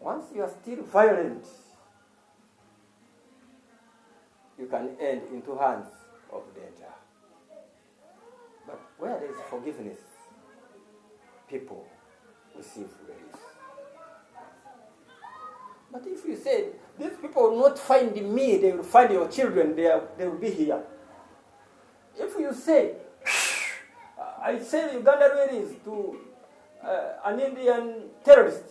Once you are still violent, you can end into hands of danger. But where there is forgiveness, people receive release. But if you say, these people will not find me, they will find your children, they will be here. If you say, I sell Uganda railways to an Indian terrorist,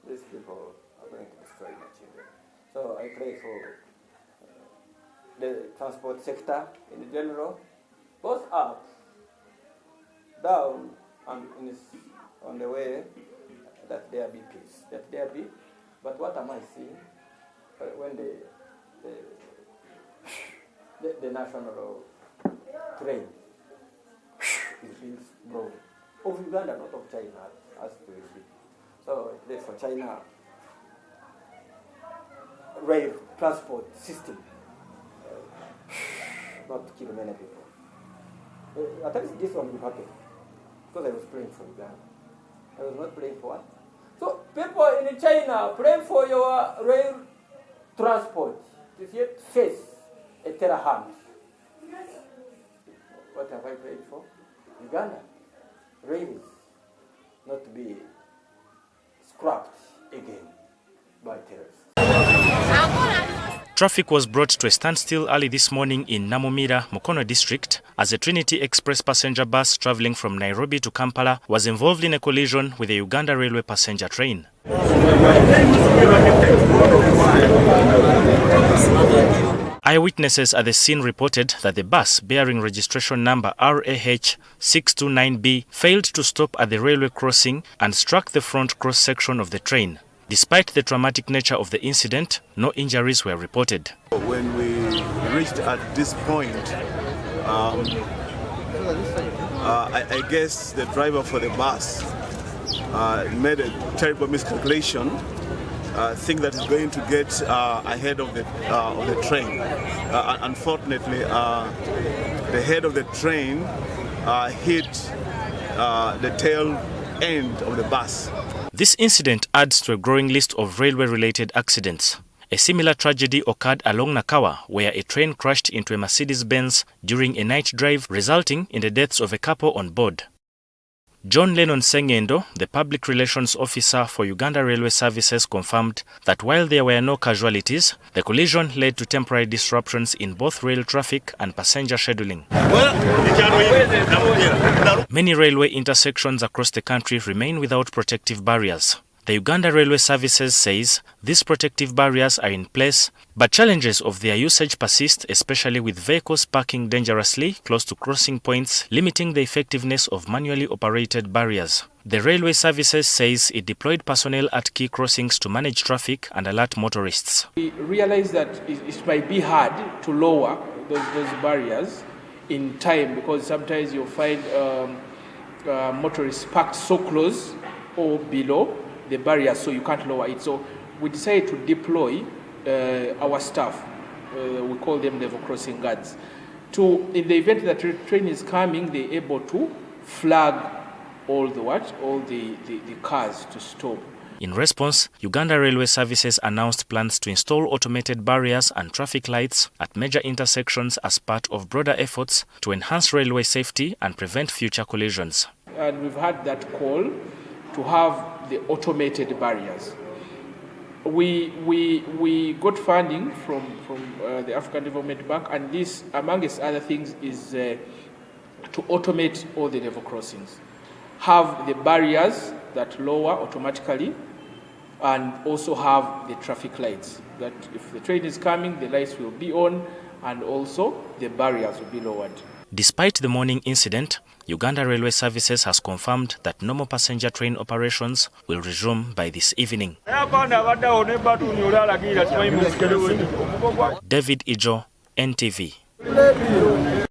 these people are going to destroy my children. So I pray for the transport sector in general, both up, down, and on the way, that there be peace, that there be. But what am I seeing when the national train is being broken? Of Uganda, not of China, as it will be. So therefore China rail transport system not to kill many people. At least this one will happen, because I was praying for Uganda. I was not praying for what? So people in China pray for your rail transport to yet face a terror hand. What have I prayed for? Uganda rails not to be scrapped again by terrorists. Traffic was brought to a standstill early this morning in Namumira, Mukono district, as a Trinity Express passenger bus travelling from Nairobi to Kampala was involved in a collision with a Uganda Railway passenger train. Eyewitnesses at the scene reported that the bus, bearing registration number RAH629B, failed to stop at the railway crossing and struck the front cross-section of the train. Despite the traumatic nature of the incident, no injuries were reported. When we reached at this point, I guess the driver for the bus made a terrible miscalculation, think that it's going to get ahead of the train. Unfortunately, the head of the train hit the tail end of the bus. This incident adds to a growing list of railway-related accidents. A similar tragedy occurred along Nakawa, where a train crashed into a Mercedes-Benz during a night drive, resulting in the deaths of a couple on board. John Lennon Sengendo, the public relations officer for Uganda Railway Services, confirmed that while there were no casualties, the collision led to temporary disruptions in both rail traffic and passenger scheduling. Many railway intersections across the country remain without protective barriers. The Uganda Railway Services says these protective barriers are in place, but challenges of their usage persist, especially with vehicles parking dangerously close to crossing points, limiting the effectiveness of manually operated barriers. The Railway Services says it deployed personnel at key crossings to manage traffic and alert motorists. We realize that it might be hard to lower those barriers in time, because sometimes you'll find motorists parked so close or below the barrier, so you can't lower it. So we decided to deploy our staff, we call them level crossing guards, to, in the event that the train is coming, they're able to flag all the cars to stop. In response, Uganda Railway Services announced plans to install automated barriers and traffic lights at major intersections as part of broader efforts to enhance railway safety and prevent future collisions. And we've had that call to have the automated barriers. We got funding from the African Development Bank, and this, amongst other things, is to automate all the level crossings. Have the barriers that lower automatically, and also have the traffic lights, that if the train is coming, the lights will be on, and also the barriers will be lowered. Despite the morning incident, Uganda Railway Services has confirmed that normal passenger train operations will resume by this evening. David Ijo, NTV.